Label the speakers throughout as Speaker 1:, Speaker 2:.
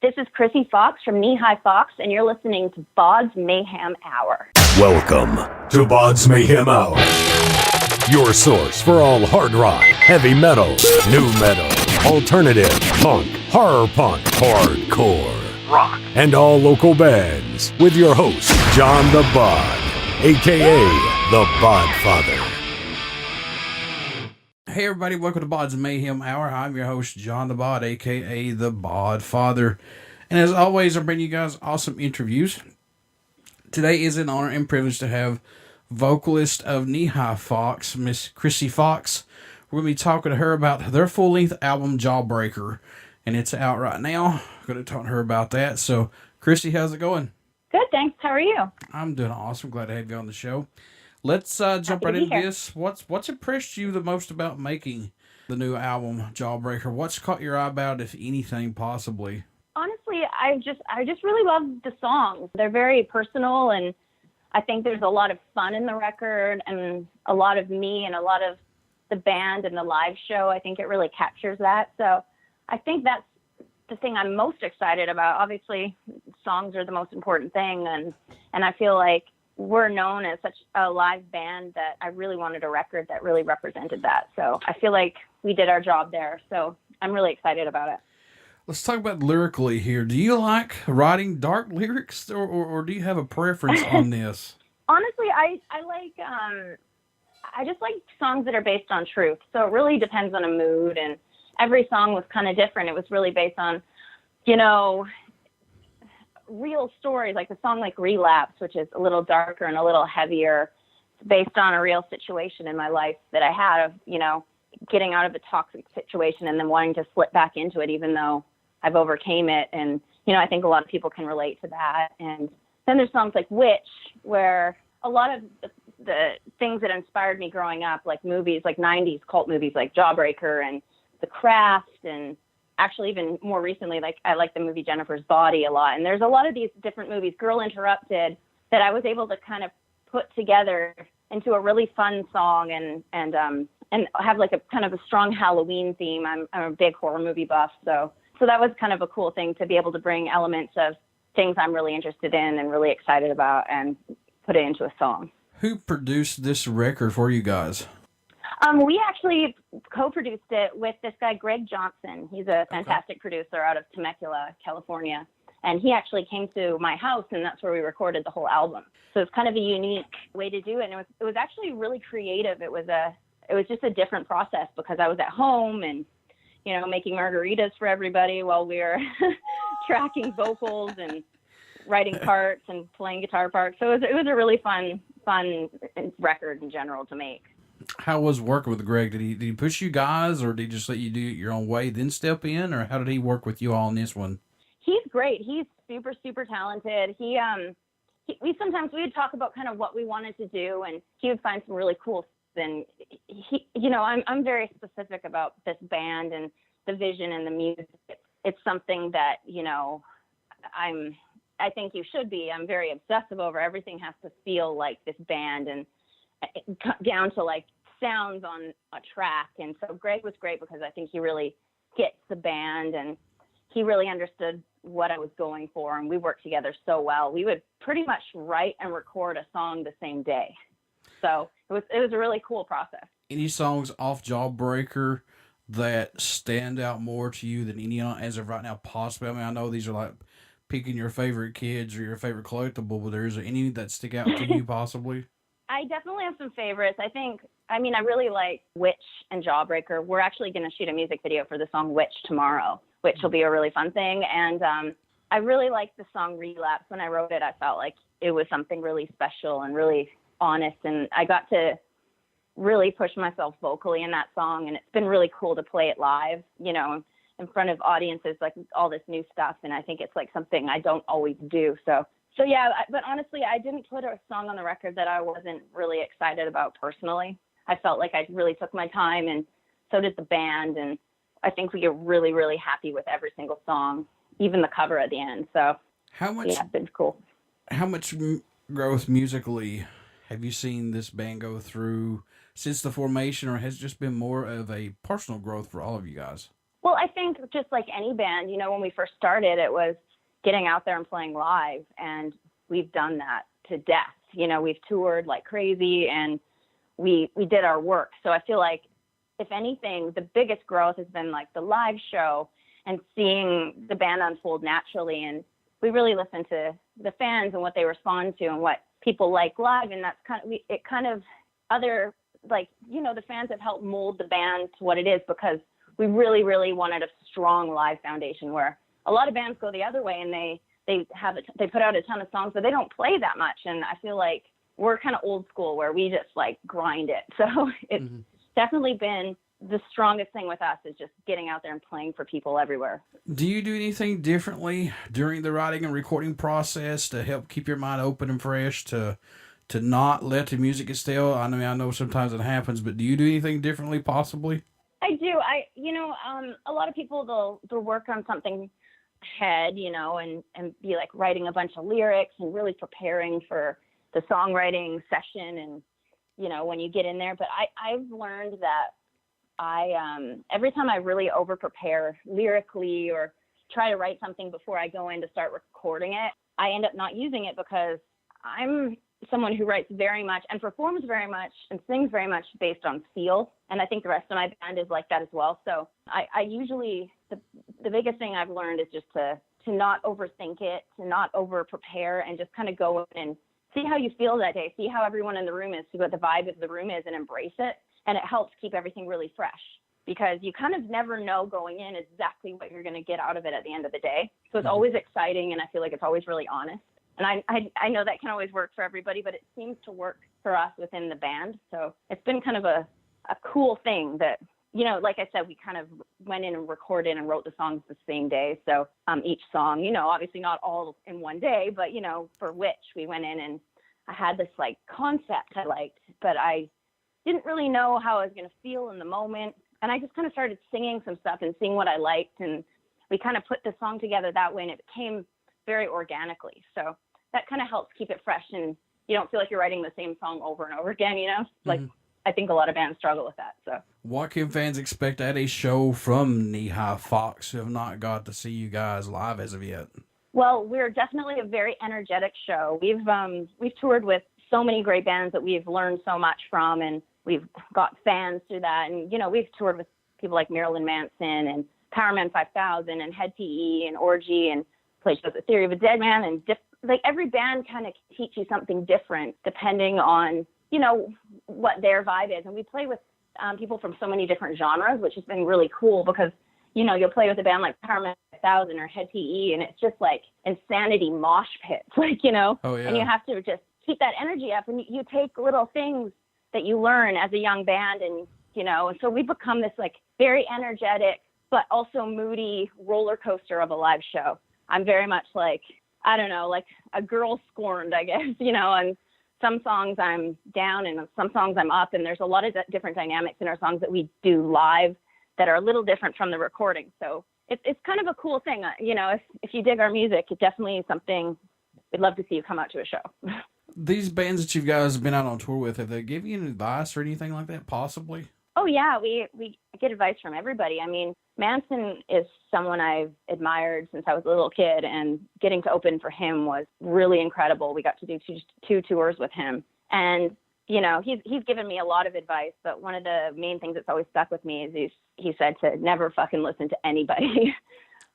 Speaker 1: This is Krsy Fox from Krsy Fox, and you're listening to BODS Mayhem Hour.
Speaker 2: Welcome to BODS Mayhem Hour, your source for all hard rock, heavy metal, new metal, alternative, punk, horror punk, hardcore, rock, and all local bands, with your host, John the Bod, a.k.a. the Bodfather.
Speaker 3: Hey everybody, welcome to BODS Mayhem Hour. I'm your host, John the Bod, a.k.a. the Bodfather. And as always, I bring you guys awesome interviews. Today is an honor and privilege to have vocalist of Krsy Fox, Miss Krsy Fox. We're going to be talking to her about their full-length album, Jawbreaker. And it's out right now. I'm going to talk to her about that. So, Krsy, how's it going?
Speaker 1: Good, thanks. How are you?
Speaker 3: I'm doing awesome. Glad to have you on the show. Let's jump right into this. What's impressed you the most about making the new album, Jawbreaker? What's caught your eye about, if anything, possibly?
Speaker 1: Honestly, I just really love the songs. They're very personal, and I think there's a lot of fun in the record, and a lot of me and a lot of the band and the live show. I think it really captures that. So I think that's the thing I'm most excited about. Obviously, songs are the most important thing, and I feel like we're known as such a live band that I really wanted a record that really represented that. So I feel like we did our job there. So I'm really excited about it.
Speaker 3: Let's talk about lyrically here. Do you like writing dark lyrics, or do you have a preference on this?
Speaker 1: Honestly, I just like songs that are based on truth. So it really depends on a mood, and every song was kind of different. It was really based on, real stories, like the song like Relapse, which is a little darker and a little heavier. It's based on a real situation in my life that I had of, getting out of a toxic situation and then wanting to slip back into it, even though I've overcame it. And, I think a lot of people can relate to that. And then there's songs like Witch, where a lot of the things that inspired me growing up, like movies, like 90s cult movies like Jawbreaker and The Craft, and actually even more recently, like I like the movie Jennifer's Body a lot. And there's a lot of these different movies, Girl Interrupted, that I was able to kind of put together into a really fun song and have like a kind of a strong Halloween theme. I'm a big horror movie buff. So that was kind of a cool thing to be able to bring elements of things I'm really interested in and really excited about and put it into a song.
Speaker 3: Who produced this record for you guys?
Speaker 1: We actually co-produced it with this guy, Greg Johnson. He's a fantastic producer out of Temecula, California. And he actually came to my house, and that's where we recorded the whole album. So it's kind of a unique way to do it. And it was actually really creative. It was just a different process because I was at home and, making margaritas for everybody while we were tracking vocals and writing parts and playing guitar parts. So it was a really fun record in general to make.
Speaker 3: How was working with Greg? Did he push you guys, or did he just let you do it your own way, then step in, or how did he work with you all on this one?
Speaker 1: He's great. He's super, super talented. We would talk about kind of what we wanted to do, and he would find some really cool. And I'm very specific about this band and the vision and the music. It's something that I think you should be. I'm very obsessive over. Everything has to feel like this band, and down to like sounds on a track. And so Greg was great because I think he really gets the band and he really understood what I was going for. And we worked together so well. We would pretty much write and record a song the same day. So it was a really cool process.
Speaker 3: Any songs off Jawbreaker that stand out more to you than any as of right now possibly? I mean, I know these are like picking your favorite kids or your favorite collectible, but is there any that stick out to you possibly?
Speaker 1: I definitely have some favorites. I really like Witch and Jawbreaker. We're actually going to shoot a music video for the song Witch tomorrow, which will be a really fun thing. And I really like the song Relapse. When I wrote it, I felt like it was something really special and really honest. And I got to really push myself vocally in that song. And it's been really cool to play it live, in front of audiences, like all this new stuff. And I think it's like something I don't always do. So yeah, but honestly, I didn't put a song on the record that I wasn't really excited about personally. I felt like I really took my time, and so did the band. And I think we get really, really happy with every single song, even the cover at the end. So it's been cool.
Speaker 3: How much growth musically have you seen this band go through since the formation, or has it just been more of a personal growth for all of you guys?
Speaker 1: Well, I think just like any band, you know, when we first started, it was getting out there and playing live, and we've done that to death. You know, we've toured like crazy, and we did our work. So I feel like, if anything, the biggest growth has been like the live show and seeing the band unfold naturally. And we really listen to the fans and what they respond to and what people like live. And that's other, like, you know, the fans have helped mold the band to what it is, because we really, really wanted a strong live foundation, where a lot of bands go the other way and they put out a ton of songs, but they don't play that much. And I feel like we're kind of old school, where we just like grind it. So it's definitely been the strongest thing with us, is just getting out there and playing for people everywhere.
Speaker 3: Do you do anything differently during the writing and recording process to help keep your mind open and fresh, to not let the music get stale? I mean, I know sometimes it happens, but do you do anything differently possibly?
Speaker 1: I do. A lot of people, they'll work on something ahead, you know, and be like writing a bunch of lyrics and really preparing for the songwriting session. And, you know, when you get in there, but I've learned that every time I really over prepare lyrically or try to write something before I go in to start recording it, I end up not using it, because I'm someone who writes very much and performs very much and sings very much based on feel. And I think the rest of my band is like that as well. So I usually, the biggest thing I've learned is just to not overthink it, to not over prepare, and just kind of go in and see how you feel that day, see how everyone in the room is, see what the vibe of the room is, and embrace it. And it helps keep everything really fresh, because you kind of never know going in exactly what you're going to get out of it at the end of the day. So it's always exciting, and I feel like it's always really honest. And I know that can always work for everybody, but it seems to work for us within the band. So it's been kind of a cool thing that, you know, like I said, we kind of went in and recorded and wrote the songs the same day. So each song, you know, obviously not all in one day, but, you know, for Witch, we went in and I had this like concept I liked, but I didn't really know how I was going to feel in the moment. And I just kind of started singing some stuff and seeing what I liked. And we kind of put the song together that way, and it became very organically. So that kind of helps keep it fresh, and you don't feel like you're writing the same song over and over again, you know? Like, I think a lot of bands struggle with that. So
Speaker 3: what can fans expect at a show from Krsy Fox, who have not got to see you guys live as of yet?
Speaker 1: Well, we're definitely a very energetic show. We've toured with so many great bands that we've learned so much from, and we've got fans through that. And, you know, we've toured with people like Marilyn Manson and Powerman 5000 and Head PE and Orgy, and played shows with Theory of a Dead Man, and like every band kind of can teach you something different depending on, you know, what their vibe is. And we play with people from so many different genres, which has been really cool, because, you know, you'll play with a band like Powerman 5000 or Head PE, and it's just like insanity mosh pits, like, you know.
Speaker 3: Oh, yeah.
Speaker 1: And you have to just keep that energy up, and you take little things that you learn as a young band, and, you know, and so we become this like very energetic but also moody roller coaster of a live show. I'm very much like, I don't know, like a girl scorned, I guess, you know, and some songs I'm down and some songs I'm up, and there's a lot of different dynamics in our songs that we do live that are a little different from the recording. So it's kind of a cool thing. You know, if you dig our music, it's definitely something we'd love to see you come out to a show.
Speaker 3: These bands that you guys have been out on tour with, have they given you any advice or anything like that, possibly?
Speaker 1: Oh, yeah, we get advice from everybody. I mean, Manson is someone I've admired since I was a little kid, and getting to open for him was really incredible. We got to do two tours with him. And, you know, he's given me a lot of advice, but one of the main things that's always stuck with me is he said to never fucking listen to anybody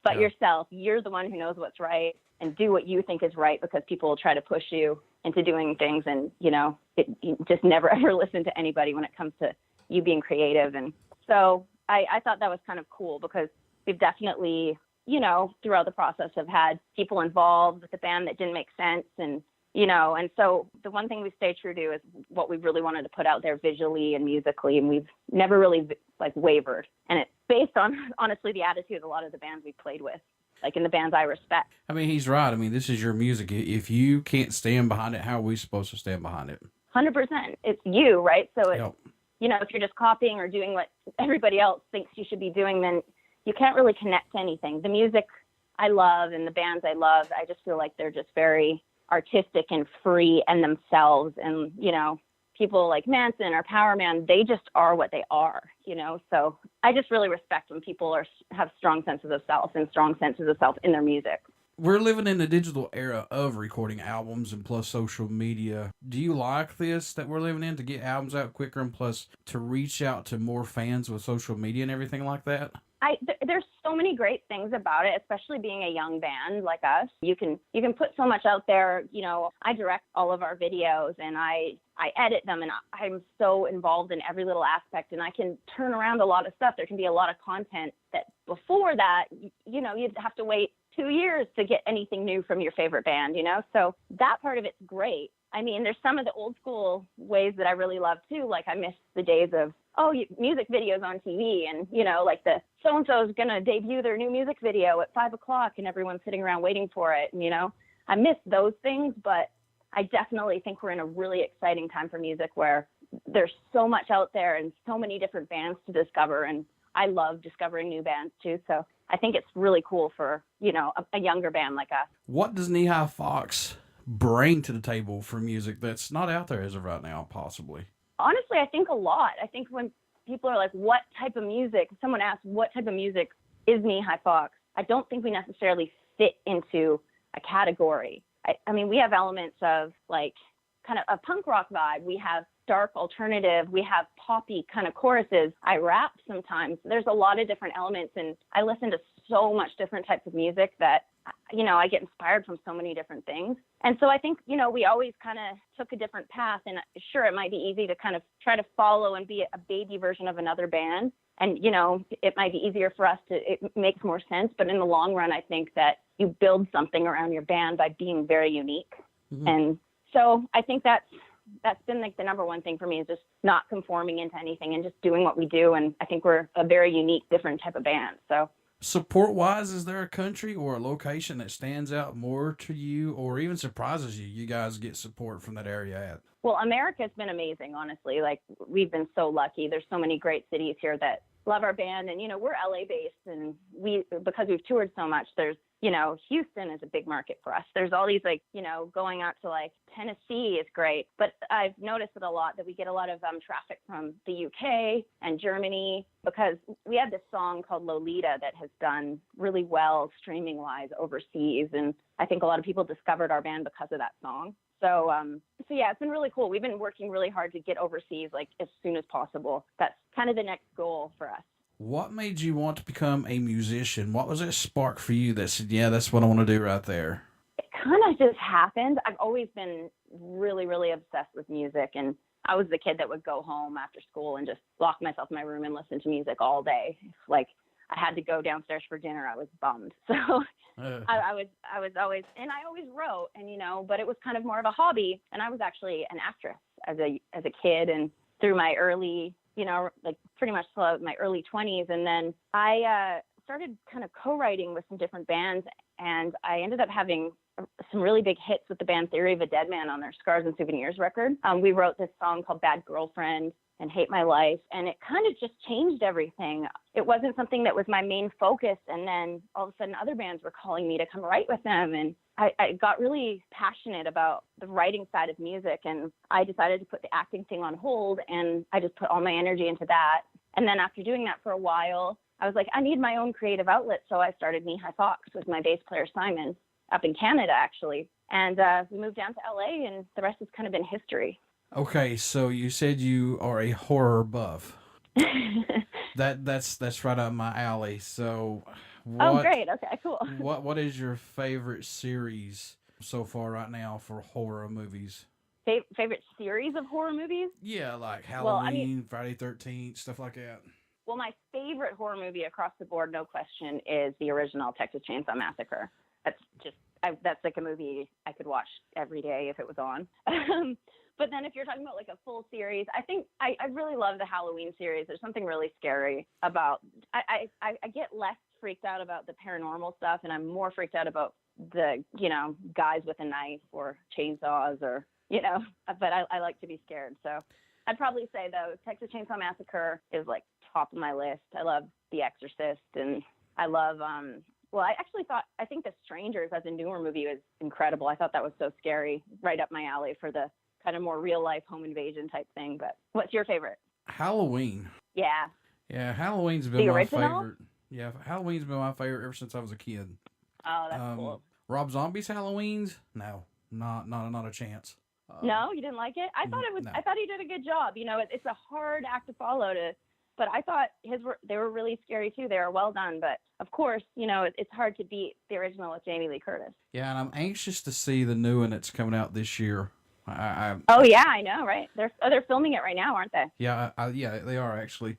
Speaker 1: but yourself. You're the one who knows what's right, and do what you think is right, because people will try to push you into doing things, and, you know, you just never ever listen to anybody when it comes to you being creative. And so I thought that was kind of cool, because we've definitely, you know, throughout the process have had people involved with the band that didn't make sense. And, you know, and so the one thing we stay true to is what we really wanted to put out there visually and musically. And we've never really like wavered. And it's based on, honestly, the attitude of a lot of the bands we played with, like in the bands I respect.
Speaker 3: I mean, he's right. I mean, this is your music. If you can't stand behind it, how are we supposed to stand behind it?
Speaker 1: 100%. It's you, right? So it's, you know, if you're just copying or doing what everybody else thinks you should be doing, then you can't really connect to anything. The music I love and the bands I love, I just feel like they're just very artistic and free and themselves. And, you know, people like Manson or Power Man, they just are what they are, So I just really respect when people have strong senses of self and strong senses of self in their music.
Speaker 3: We're living in the digital era of recording albums and plus social media. Do you like this that we're living in, to get albums out quicker and plus to reach out to more fans with social media and everything like that?
Speaker 1: There's so many great things about it, especially being a young band like us. You can put so much out there. I direct all of our videos and I edit them, and I'm so involved in every little aspect, and I can turn around a lot of stuff. There can be a lot of content that before that, you'd have to wait 2 years to get anything new from your favorite band, So that part of it's great. I mean, there's some of the old school ways that I really love too. Like I miss the days of, music videos on TV and, like the so-and-so's going to debut their new music video at 5:00 and everyone's sitting around waiting for it. And, I miss those things, but I definitely think we're in a really exciting time for music where there's so much out there and so many different bands to discover. And I love discovering new bands too. So I think it's really cool for, a younger band like us.
Speaker 3: What does Krsy Fox bring to the table for music that's not out there as of right now, possibly?
Speaker 1: Honestly, I think a lot. I think when people are like, what type of music, someone asks, what type of music is Krsy Fox? I don't think we necessarily fit into a category. I mean, we have elements of like kind of a punk rock vibe. We have dark alternative. We have poppy kind of choruses. I rap sometimes. There's a lot of different elements, and I listen to so much different types of music that, I get inspired from so many different things. And so I think, we always kind of took a different path, and sure, it might be easy to kind of try to follow and be a baby version of another band. And, it might be easier for us it makes more sense. But in the long run, I think that you build something around your band by being very unique. Mm-hmm. And so I think that's been like the number one thing for me, is just not conforming into anything and just doing what we do. And I think we're a very unique, different type of band. So
Speaker 3: support-wise, is there a country or a location that stands out more to you or even surprises you guys get support from that area at?
Speaker 1: Well, America's been amazing, honestly. Like, we've been so lucky. There's so many great cities here that love our band. And, we're LA-based, and because we've toured so much, there's, Houston is a big market for us. There's all these, like, going out to, like, Tennessee is great. But I've noticed it a lot that we get a lot of traffic from the UK and Germany, because we have this song called Lolita that has done really well streaming-wise overseas. And I think a lot of people discovered our band because of that song. So yeah, it's been really cool. We've been working really hard to get overseas, like, as soon as possible. That's kind of the next goal for us.
Speaker 3: What made you want to become a musician? What was that spark for you that said, yeah, that's what I want to do right there?
Speaker 1: It kind of just happened. I've always been really, really obsessed with music. And I was the kid that would go home after school and just lock myself in my room and listen to music all day. Like, I had to go downstairs for dinner, I was bummed. So I was always, and I always wrote, and, but it was kind of more of a hobby. And I was actually an actress as a kid, and through my early, like pretty much my early 20s. And then I started kind of co-writing with some different bands, and I ended up having some really big hits with the band Theory of a Dead Man on their Scars and Souvenirs record. We wrote this song called Bad Girlfriend and Hate My Life, and it kind of just changed everything. It wasn't something that was my main focus, and then all of a sudden other bands were calling me to come write with them, and I got really passionate about the writing side of music, and I decided to put the acting thing on hold, and I just put all my energy into that. And then after doing that for a while, I was like, I need my own creative outlet, so I started Krsy Fox with my bass player Simon up in Canada, actually. And we moved down to LA, and the rest has kind of been history.
Speaker 3: Okay, so you said you are a horror buff. That's right up my alley. So,
Speaker 1: oh, great. Okay, cool.
Speaker 3: What is your favorite series so far right now for horror movies?
Speaker 1: Favorite series of horror movies?
Speaker 3: Yeah, like Halloween, Friday 13th, stuff like that.
Speaker 1: Well, my favorite horror movie across the board, no question, is the original Texas Chainsaw Massacre. That's like a movie I could watch every day if it was on. But then if you're talking about like a full series, I think I really love the Halloween series. There's something really scary about, I get less freaked out about the paranormal stuff, and I'm more freaked out about the, guys with a knife or chainsaws or, but I like to be scared. So I'd probably say though, Texas Chainsaw Massacre is like top of my list. I love The Exorcist, and I love, I think The Strangers as a newer movie was incredible. I thought that was so scary, right up my alley for the kind of more real life home invasion type thing. But what's your favorite?
Speaker 3: Halloween.
Speaker 1: Yeah.
Speaker 3: Yeah, Halloween's been
Speaker 1: The
Speaker 3: my
Speaker 1: original?
Speaker 3: favorite. Yeah, Halloween's been my favorite ever since I was a kid.
Speaker 1: Oh, that's cool.
Speaker 3: Rob Zombie's Halloween's? No, not a chance.
Speaker 1: No, you didn't like it? I thought it was.
Speaker 3: No.
Speaker 1: I thought he did a good job. You know, it's a hard act to follow. But I thought they were really scary too. They were well done. But of course, you know, it's hard to beat the original with Jamie Lee Curtis.
Speaker 3: Yeah, and I'm anxious to see the new one that's coming out this year.
Speaker 1: Oh yeah, I know, right? They're filming it right now, aren't they?
Speaker 3: Yeah, yeah, they are actually.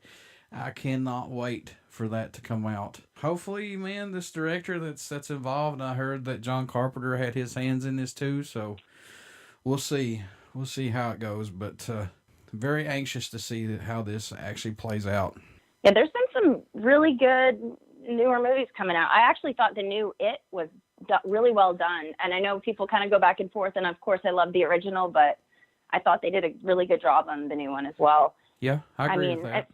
Speaker 3: I cannot wait for that to come out. Hopefully, man, this director that's involved, I heard that John Carpenter had his hands in this too, so we'll see. We'll see how it goes, but very anxious to see how this actually plays out.
Speaker 1: Yeah, there's been some really good newer movies coming out. I actually thought the new It was really well done, and I know people kind of go back and forth, and of course I love the original, but I thought they did a really good job on the new one as well.
Speaker 3: Yeah, I agree with that.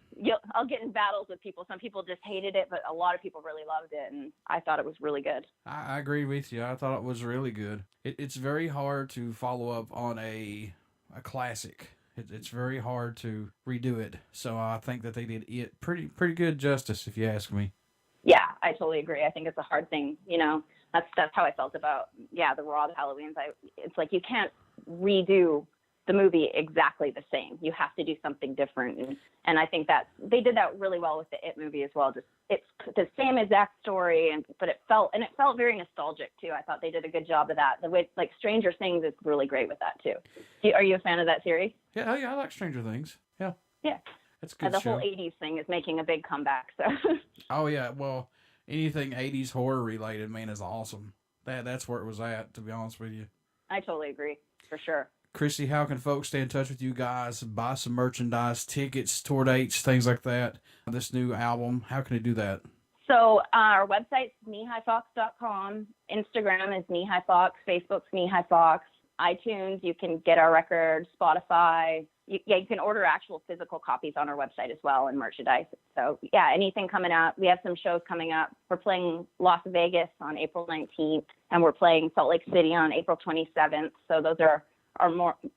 Speaker 1: I'll get in battles with people. Some people just hated it, but a lot of people really loved it, and I thought it was really good.
Speaker 3: I agree with you. I thought it was really good. It's very hard to follow up on a classic. It's very hard to redo it. So I think that they did it pretty good justice, if you ask me.
Speaker 1: Yeah, I totally agree. I think it's a hard thing. You know, that's how I felt about the Raw Halloweens. It's like you can't redo the movie exactly the same. You have to do something different, and I think that they did that really well with the It movie as well. Just it's the same exact story, but it felt very nostalgic too. I thought they did a good job of that. The way like Stranger Things is really great with that too. Are you a fan of that series?
Speaker 3: Yeah, I like Stranger Things. Yeah, that's a good.
Speaker 1: The
Speaker 3: show.
Speaker 1: whole '80s thing is making a big comeback. So.
Speaker 3: Oh yeah, well, anything '80s horror related, man, is awesome. That's where it was at. To be honest with you,
Speaker 1: I totally agree for sure.
Speaker 3: Krsy, how can folks stay in touch with you guys, buy some merchandise, tickets, tour dates, things like that? This new album, how can they do that?
Speaker 1: So our website's kneehighfox.com, Instagram is kneehighfox, Facebook's kneehighfox, iTunes, you can get our record, Spotify. You can order actual physical copies on our website as well and merchandise. So, yeah, anything coming out. We have some shows coming up. We're playing Las Vegas on April 19th, and we're playing Salt Lake City on April 27th. So those are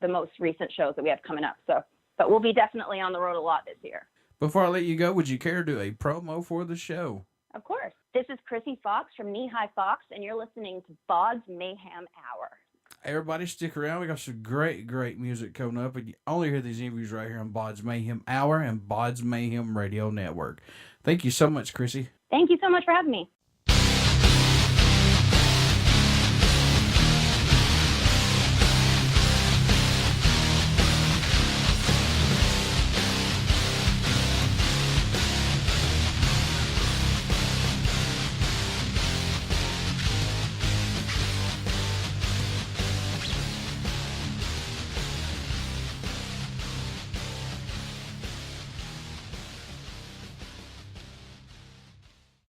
Speaker 1: the most recent shows that we have coming up. So, but we'll be definitely on the road a lot this year.
Speaker 3: Before I let you go, would you care to do a promo for the show?
Speaker 1: Of course. This is Krsy Fox from Knee High Fox, and you're listening to BODS Mayhem Hour.
Speaker 3: Everybody stick around. We got some great music coming up, and you only hear these interviews right here on BODS Mayhem Hour and BODS Mayhem Radio Network. Thank you so much, Krsy.
Speaker 1: Thank you so much for having me.